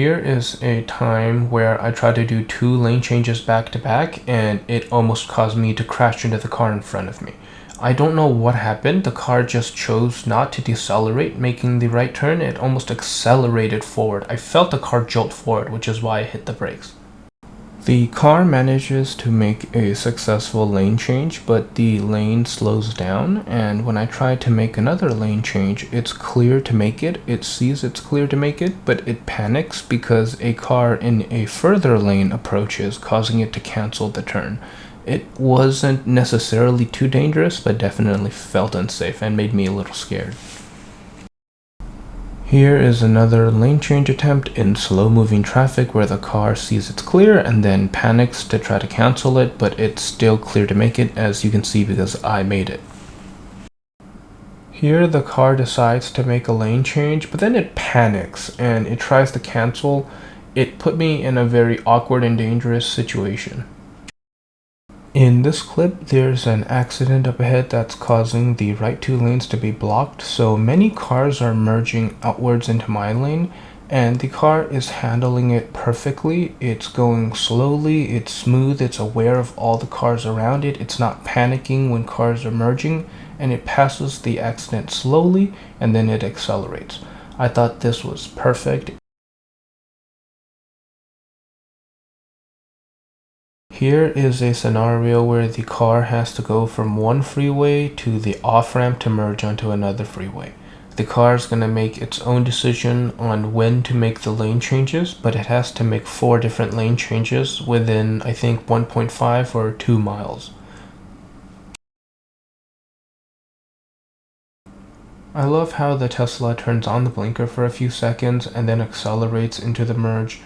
Here is a time where I tried to do 2 lane changes back to back and it almost caused me to crash into the car in front of me. I don't know what happened, the car just chose not to decelerate making the right turn, it almost accelerated forward. I felt the car jolt forward, which is why I hit the brakes. The car manages to make a successful lane change, but the lane slows down, and when I try to make another lane change, it's clear to make it. It sees it's clear to make it, but it panics because a car in a further lane approaches, causing it to cancel the turn. It wasn't necessarily too dangerous, but definitely felt unsafe and made me a little scared. Here is another lane change attempt in slow-moving traffic where the car sees it's clear and then panics to try to cancel it, but it's still clear to make it, as you can see because I made it. Here the car decides to make a lane change, but then it panics and it tries to cancel. It put me in a very awkward and dangerous situation. In this clip, there's an accident up ahead that's causing the right 2 lanes to be blocked, so many cars are merging outwards into my lane, and the car is handling it perfectly. It's going slowly, it's smooth, it's aware of all the cars around it, it's not panicking when cars are merging, and it passes the accident slowly, and then it accelerates. I thought this was perfect. Here is a scenario where the car has to go from one freeway to the off-ramp to merge onto another freeway. The car is going to make its own decision on when to make the lane changes, but it has to make 4 different lane changes within, I think, 1.5 or 2 miles. I love how the Tesla turns on the blinker for a few seconds and then accelerates into the merge.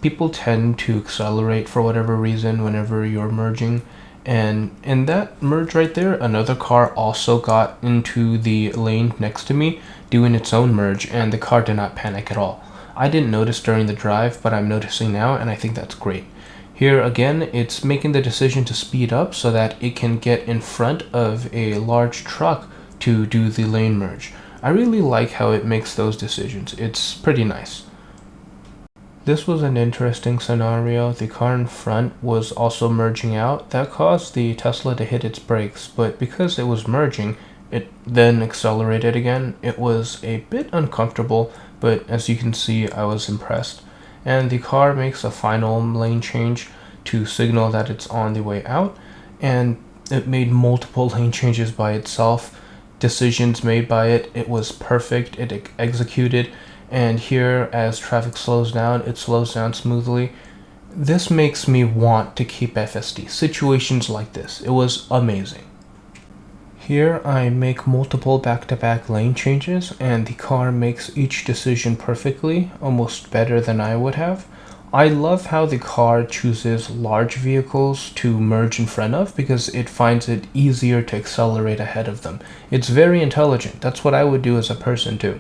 People tend to accelerate for whatever reason whenever you're merging, and in that merge right there, another car also got into the lane next to me doing its own merge, and the car did not panic at all. I didn't notice during the drive, but I'm noticing now, and I think that's great. Here again, it's making the decision to speed up so that it can get in front of a large truck to do the lane merge. I really like how it makes those decisions. It's pretty nice. This was an interesting scenario. The car in front was also merging out. That caused the Tesla to hit its brakes, but because it was merging, it then accelerated again. It was a bit uncomfortable, but as you can see, I was impressed. And the car makes a final lane change to signal that it's on the way out, and it made multiple lane changes by itself. Decisions made by it. It was perfect. It executed. And here, as traffic slows down, it slows down smoothly. This makes me want to keep FSD. Situations like this. It was amazing. Here I make multiple back-to-back lane changes, and the car makes each decision perfectly, almost better than I would have. I love how the car chooses large vehicles to merge in front of because it finds it easier to accelerate ahead of them. It's very intelligent. That's what I would do as a person too.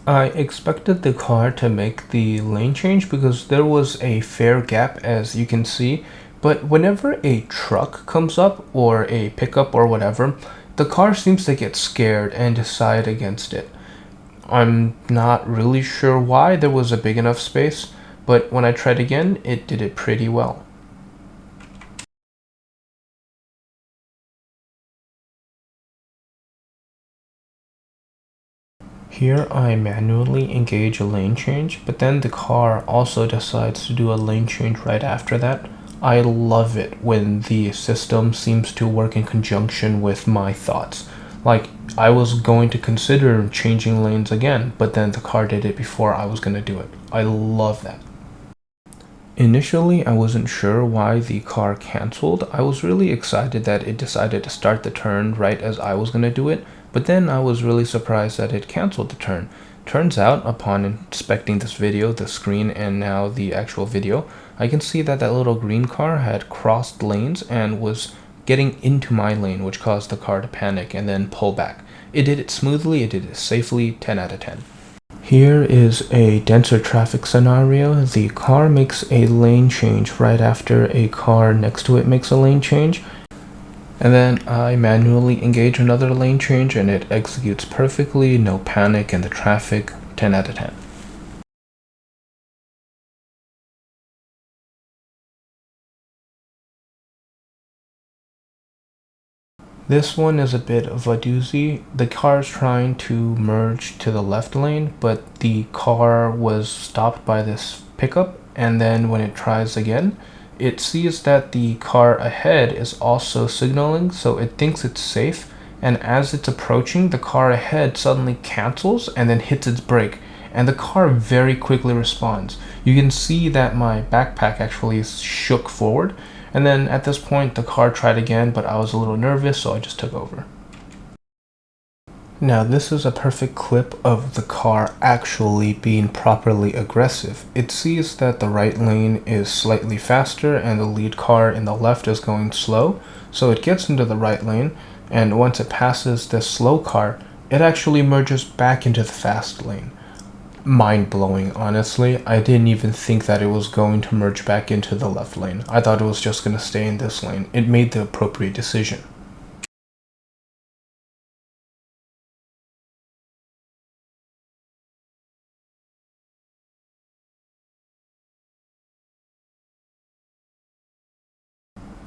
I expected the car to make the lane change because there was a fair gap, as you can see, but whenever a truck comes up or a pickup or whatever, the car seems to get scared and decide against it. I'm not really sure why. There was a big enough space, but when I tried again, it did it pretty well. Here I manually engage a lane change, but then the car also decides to do a lane change right after that. I love it when the system seems to work in conjunction with my thoughts. Like, I was going to consider changing lanes again, but then the car did it before I was going to do it. I love that. Initially, I wasn't sure why the car canceled. I was really excited that it decided to start the turn right as I was going to do it, but then I was really surprised that it canceled the turn. Turns out, upon inspecting this video, the screen and now the actual video, I can see that that little green car had crossed lanes and was getting into my lane, which caused the car to panic and then pull back. It did it smoothly, it did it safely, 10 out of 10. Here is a denser traffic scenario. The car makes a lane change right after a car next to it makes a lane change. And then I manually engage another lane change and it executes perfectly, no panic in the traffic, 10 out of 10. This one is a bit of a doozy. The car is trying to merge to the left lane, but the car was stopped by this pickup, and then when it tries again, it sees that the car ahead is also signaling, so it thinks it's safe, and as it's approaching, the car ahead suddenly cancels and then hits its brake, and the car very quickly responds. You can see that my backpack actually shook forward, and then at this point the car tried again, but I was a little nervous, so I just took over. Now this is a perfect clip of the car actually being properly aggressive. It sees that the right lane is slightly faster and the lead car in the left is going slow, so it gets into the right lane, and once it passes this slow car, it actually merges back into the fast lane. Mind-blowing, honestly. I didn't even think that it was going to merge back into the left lane. I thought it was just going to stay in this lane. It made the appropriate decision.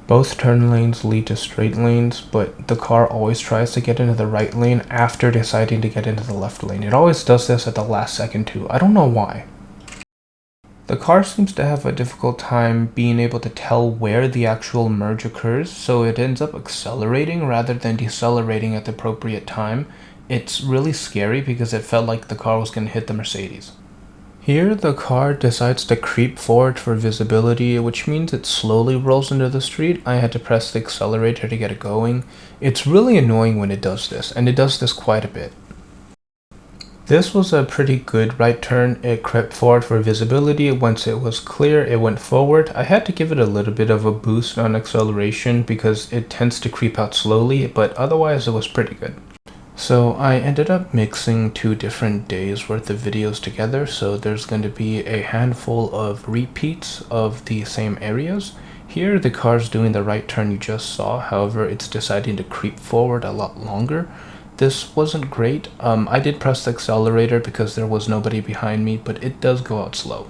Both turn lanes lead to straight lanes, but the car always tries to get into the right lane after deciding to get into the left lane. It always does this at the last second too. I don't know why. The car seems to have a difficult time being able to tell where the actual merge occurs, so it ends up accelerating rather than decelerating at the appropriate time. It's really scary because it felt like the car was going to hit the Mercedes. Here, the car decides to creep forward for visibility, which means it slowly rolls into the street. I had to press the accelerator to get it going. It's really annoying when it does this, and it does this quite a bit. This was a pretty good right turn. It crept forward for visibility. Once it was clear, it went forward. I had to give it a little bit of a boost on acceleration because it tends to creep out slowly, but otherwise it was pretty good. So I ended up mixing 2 different days worth of videos together, so there's going to be a handful of repeats of the same areas. Here the car's doing the right turn you just saw, however it's deciding to creep forward a lot longer. This wasn't great. I did press the accelerator because there was nobody behind me, but it does go out slow.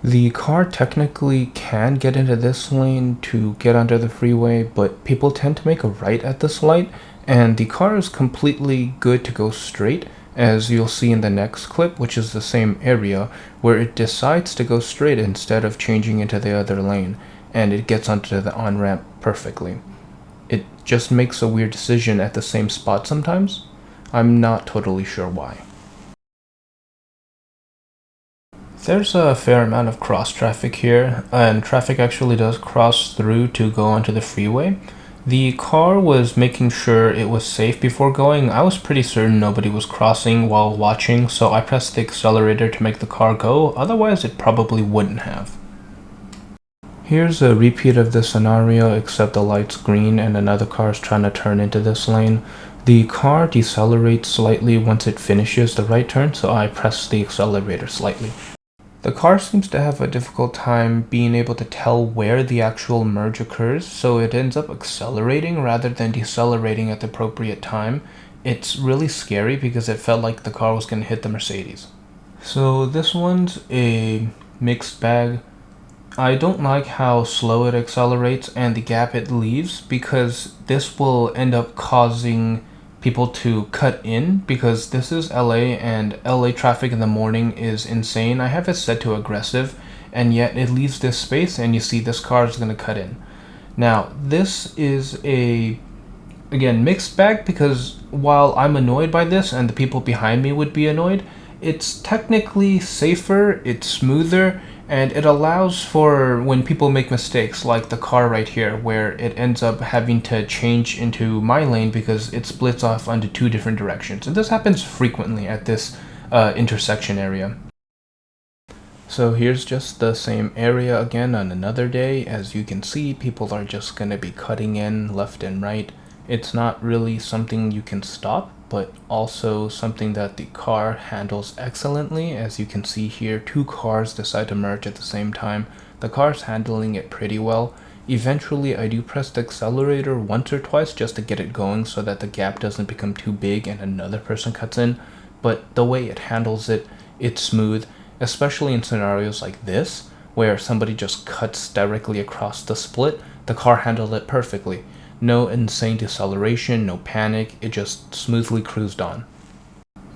The car technically can get into this lane to get onto the freeway, but people tend to make a right at this light, and the car is completely good to go straight, as you'll see in the next clip, which is the same area, where it decides to go straight instead of changing into the other lane, and it gets onto the on-ramp perfectly. It just makes a weird decision at the same spot sometimes. I'm not totally sure why. There's a fair amount of cross traffic here, and traffic actually does cross through to go onto the freeway. The car was making sure it was safe before going. I was pretty certain nobody was crossing while watching, so I pressed the accelerator to make the car go, otherwise it probably wouldn't have. Here's a repeat of this scenario, except the light's green and another car is trying to turn into this lane. The car decelerates slightly once it finishes the right turn, so I press the accelerator slightly. The car seems to have a difficult time being able to tell where the actual merge occurs, so it ends up accelerating rather than decelerating at the appropriate time. It's really scary because it felt like the car was going to hit the Mercedes. So this one's a mixed bag. I don't like how slow it accelerates and the gap it leaves, because this will end up causing people to cut in, because this is LA and LA traffic in the morning is insane. I have it set to aggressive, and yet it leaves this space and you see this car is going to cut in. Now this is a, again, mixed bag, because while I'm annoyed by this and the people behind me would be annoyed, it's technically safer, it's smoother, and it allows for when people make mistakes, like the car right here, where it ends up having to change into my lane because it splits off onto 2 different directions. And this happens frequently at this intersection area. So here's just the same area again on another day. As you can see, people are just going to be cutting in left and right. It's not really something you can stop, but also something that the car handles excellently. As you can see here, 2 cars decide to merge at the same time. The car's handling it pretty well. Eventually, I do press the accelerator once or twice just to get it going so that the gap doesn't become too big and another person cuts in, but the way it handles it, it's smooth, especially in scenarios like this, where somebody just cuts directly across the split. The car handled it perfectly. No insane deceleration, no panic, it just smoothly cruised on.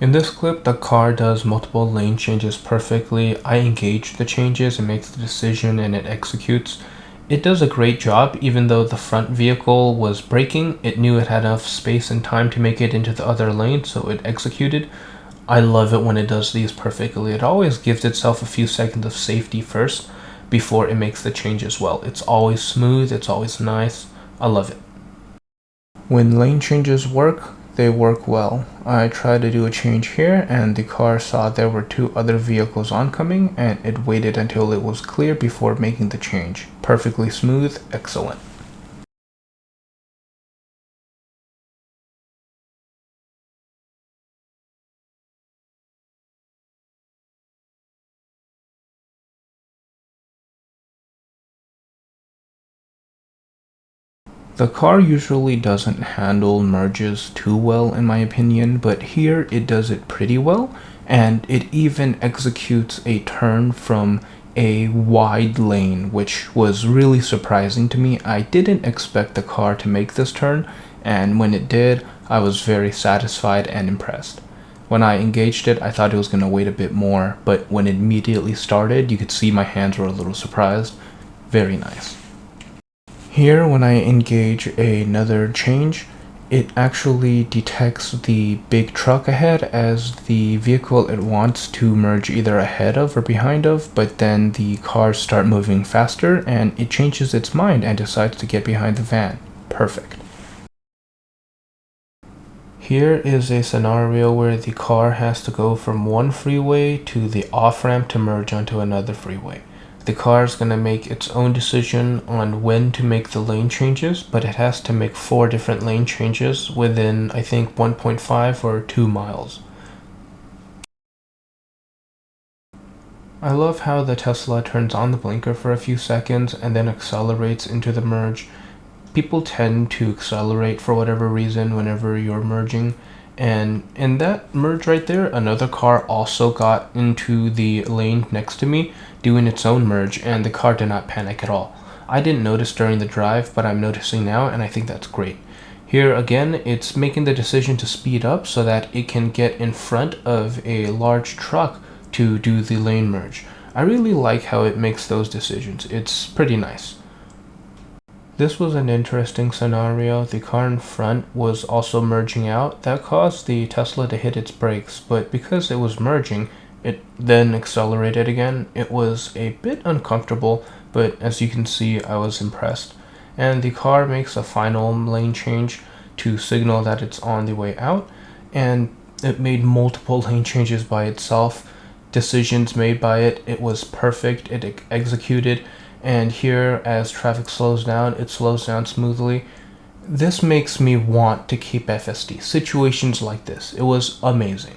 In this clip, the car does multiple lane changes perfectly. I engage the changes, it makes the decision, and it executes. It does a great job. Even though the front vehicle was braking, it knew it had enough space and time to make it into the other lane, so it executed. I love it when it does these perfectly. It always gives itself a few seconds of safety first before it makes the change as well. It's always smooth, it's always nice. I love it. When lane changes work, they work well. I tried to do a change here and the car saw there were two other vehicles oncoming and it waited until it was clear before making the change. Perfectly smooth, excellent. The car usually doesn't handle merges too well in my opinion, but here it does it pretty well, and it even executes a turn from a wide lane, which was really surprising to me. I didn't expect the car to make this turn, and when it did, I was very satisfied and impressed. When I engaged it, I thought it was going to wait a bit more, but when it immediately started, you could see my hands were a little surprised. Very nice. Here, when I engage another change, it actually detects the big truck ahead as the vehicle it wants to merge either ahead of or behind of, but then the cars start moving faster and it changes its mind and decides to get behind the van. Perfect. Here is a scenario where the car has to go from one freeway to the off-ramp to merge onto another freeway. The car is going to make its own decision on when to make the lane changes, but it has to make 4 different lane changes within, I think, 1.5 or 2 miles. I love how the Tesla turns on the blinker for a few seconds and then accelerates into the merge. People tend to accelerate for whatever reason whenever you're merging. And in that merge right there, another car also got into the lane next to me doing its own merge, and the car did not panic at all. I didn't notice during the drive, but I'm noticing now, and I think that's great. Here again, it's making the decision to speed up so that it can get in front of a large truck to do the lane merge. I really like how it makes those decisions. It's pretty nice. This was an interesting scenario. The car in front was also merging out. That caused the Tesla to hit its brakes, but because it was merging, it then accelerated again. It was a bit uncomfortable, but as you can see, I was impressed. And the car makes a final lane change to signal that it's on the way out, and it made multiple lane changes by itself. Decisions made by it. It was perfect. It executed. And here, as traffic slows down, it slows down smoothly. This makes me want to keep FSD. Situations like this. It was amazing.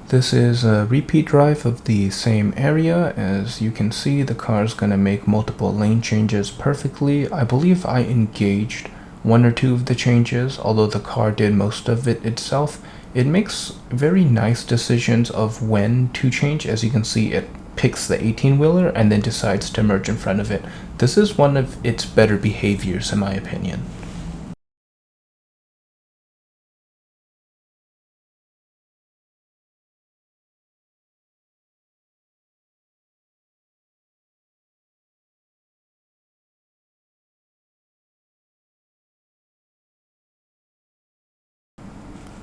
This is a repeat drive of the same area. As you can see, the car is going to make multiple lane changes perfectly. I believe I engaged 1 or 2 of the changes, although the car did most of it itself. It makes very nice decisions of when to change. As you can see, it picks the 18-wheeler and then decides to merge in front of it. This is one of its better behaviors in my opinion.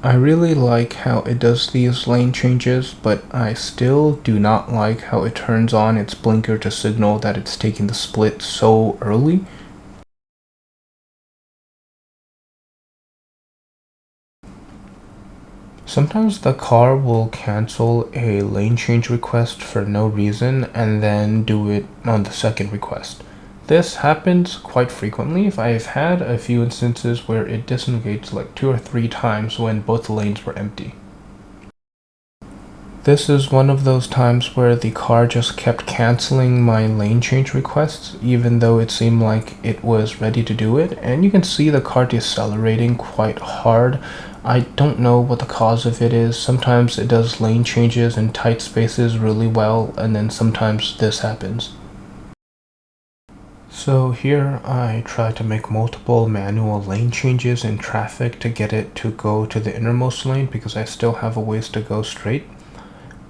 I really like how it does these lane changes, but I still do not like how it turns on its blinker to signal that it's taking the split so early. Sometimes the car will cancel a lane change request for no reason and then do it on the second request. This happens quite frequently. I've had a few instances where it disengaged like 2 or 3 times when both lanes were empty. This is one of those times where the car just kept canceling my lane change requests, even though it seemed like it was ready to do it. And you can see the car decelerating quite hard. I don't know what the cause of it is. Sometimes it does lane changes in tight spaces really well, and then sometimes this happens. So here I try to make multiple manual lane changes in traffic to get it to go to the innermost lane because I still have a ways to go straight.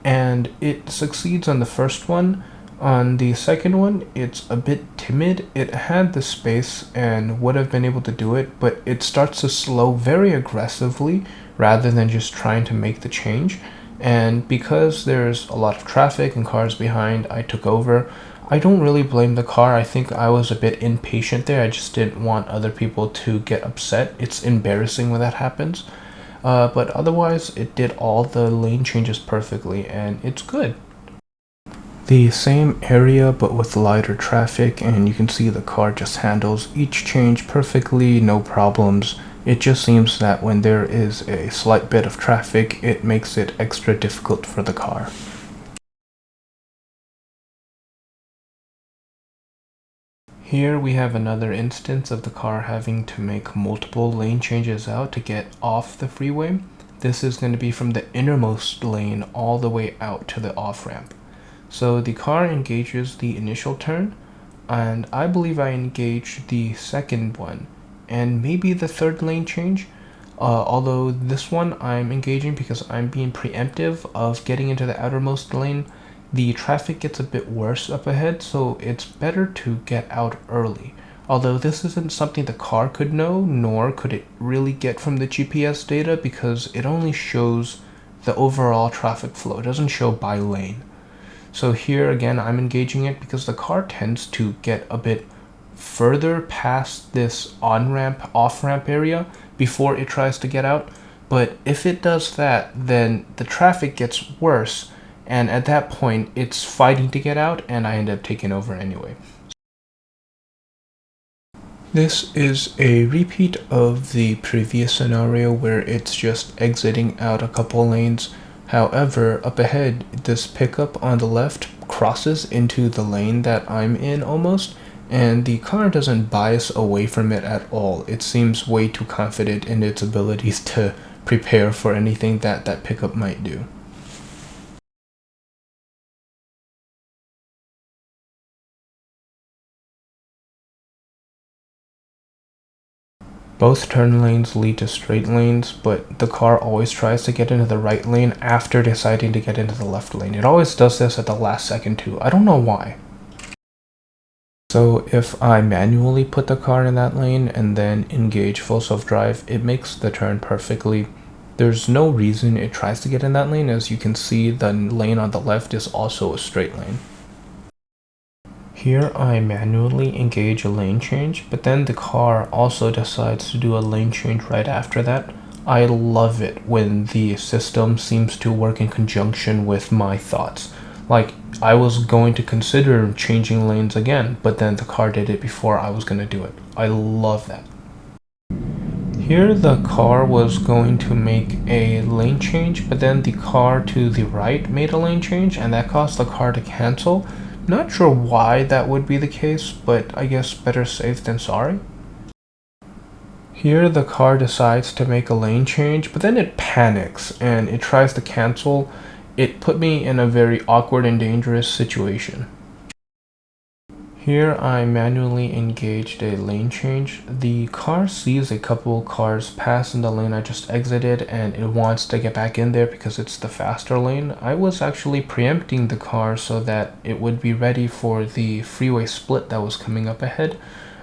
And it succeeds on the first one. On the second one, it's a bit timid. It had the space and would have been able to do it, but it starts to slow very aggressively rather than just trying to make the change. And because there's a lot of traffic and cars behind, I took over. I don't really blame the car. I think I was a bit impatient there. I just didn't want other people to get upset. It's embarrassing when that happens. But otherwise, it did all the lane changes perfectly, and it's good. The same area, but with lighter traffic, and you can see the car just handles each change perfectly, no problems. It just seems that when there is a slight bit of traffic, it makes it extra difficult for the car. Here we have another instance of the car having to make multiple lane changes out to get off the freeway. This is going to be from the innermost lane all the way out to the off-ramp. So the car engages the initial turn, and I believe I engaged the second one, and maybe the third lane change. Although this one I'm engaging because I'm being preemptive of getting into the outermost lane. The traffic gets a bit worse up ahead, so it's better to get out early. Although this isn't something the car could know, nor could it really get from the GPS data because it only shows the overall traffic flow. It doesn't show by lane. So here again, I'm engaging it because the car tends to get a bit further past this on-ramp, off-ramp area before it tries to get out. But if it does that, then the traffic gets worse. And at that point, it's fighting to get out, and I end up taking over anyway. This is a repeat of the previous scenario where it's just exiting out a couple lanes. However, up ahead, this pickup on the left crosses into the lane that I'm in almost, and the car doesn't bias away from it at all. It seems way too confident in its abilities to prepare for anything that pickup might do. Both turn lanes lead to straight lanes, but the car always tries to get into the right lane after deciding to get into the left lane. It always does this at the last second too. I don't know why. So if I manually put the car in that lane and then engage full self-drive, it makes the turn perfectly. There's no reason it tries to get in that lane. As you can see, the lane on the left is also a straight lane. Here I manually engage a lane change, but then the car also decides to do a lane change right after that. I love it when the system seems to work in conjunction with my thoughts. Like, I was going to consider changing lanes again, but then the car did it before I was going to do it. I love that. Here the car was going to make a lane change, but then the car to the right made a lane change, and that caused the car to cancel. Not sure why that would be the case, but I guess better safe than sorry. Here the car decides to make a lane change, but then it panics and it tries to cancel. It put me in a very awkward and dangerous situation. Here I manually engaged a lane change. The car sees a couple cars pass in the lane I just exited and it wants to get back in there because it's the faster lane. I was actually preempting the car so that it would be ready for the freeway split that was coming up ahead.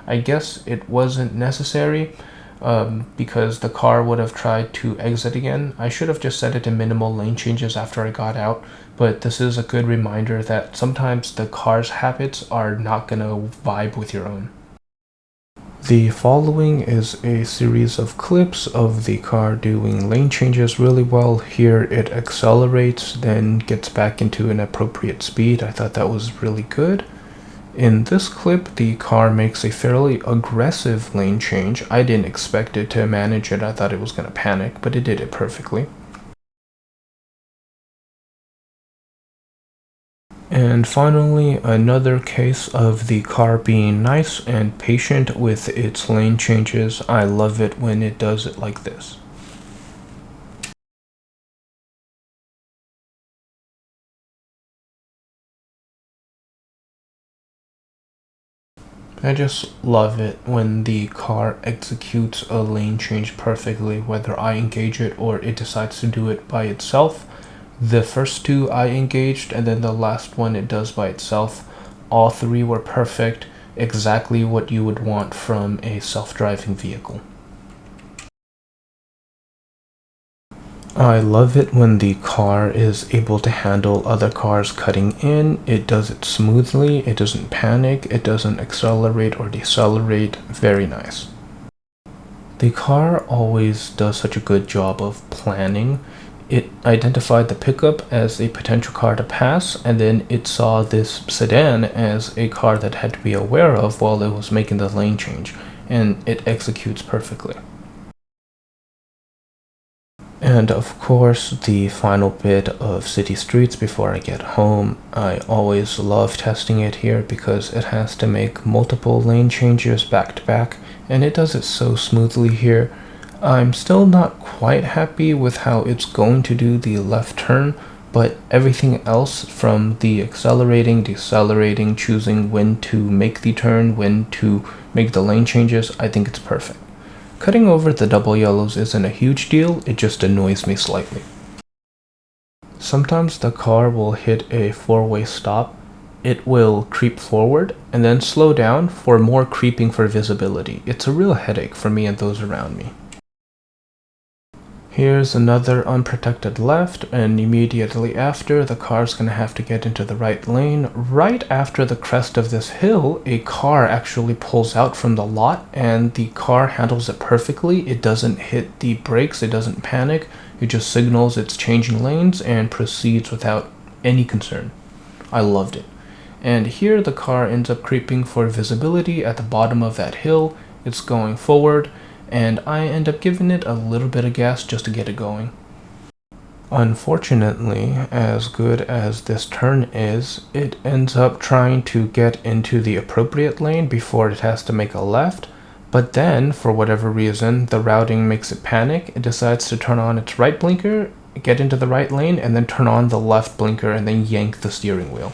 I guess it wasn't necessary because the car would have tried to exit again. I should have just set it to minimal lane changes after I got out, but this is a good reminder that sometimes the car's habits are not gonna vibe with your own. The following is a series of clips of the car doing lane changes really well. Here it accelerates, then gets back into an appropriate speed. I thought that was really good. In this clip, the car makes a fairly aggressive lane change. I didn't expect it to manage it. I thought it was going to panic, but it did it perfectly. And finally, another case of the car being nice and patient with its lane changes. I love it when it does it like this. I just love it when the car executes a lane change perfectly, whether I engage it or it decides to do it by itself. The first two I engaged, and then the last one it does by itself. All three were perfect, exactly what you would want from a self-driving vehicle. I love it when the car is able to handle other cars cutting in. It does it smoothly, it doesn't panic, it doesn't accelerate or decelerate. Very nice. The car always does such a good job of planning. It identified the pickup as a potential car to pass, and then it saw this sedan as a car that had to be aware of while it was making the lane change, and it executes perfectly. And of course, the final bit of city streets before I get home. I always love testing it here because it has to make multiple lane changes back to back, and it does it so smoothly here. I'm still not quite happy with how it's going to do the left turn, but everything else from the accelerating, decelerating, choosing when to make the turn, when to make the lane changes, I think it's perfect. Cutting over the double yellows isn't a huge deal, it just annoys me slightly. Sometimes the car will hit a four-way stop. It will creep forward and then slow down for more creeping for visibility. It's a real headache for me and those around me. Here's another unprotected left, and immediately after, the car's gonna have to get into the right lane. Right after the crest of this hill, a car actually pulls out from the lot, and the car handles it perfectly. It doesn't hit the brakes, it doesn't panic, it just signals it's changing lanes and proceeds without any concern. I loved it. And here the car ends up creeping for visibility at the bottom of that hill. It's going forward, and I end up giving it a little bit of gas just to get it going. Unfortunately, as good as this turn is, it ends up trying to get into the appropriate lane before it has to make a left, but then, for whatever reason, the routing makes it panic. It decides to turn on its right blinker, get into the right lane, and then turn on the left blinker and then yank the steering wheel.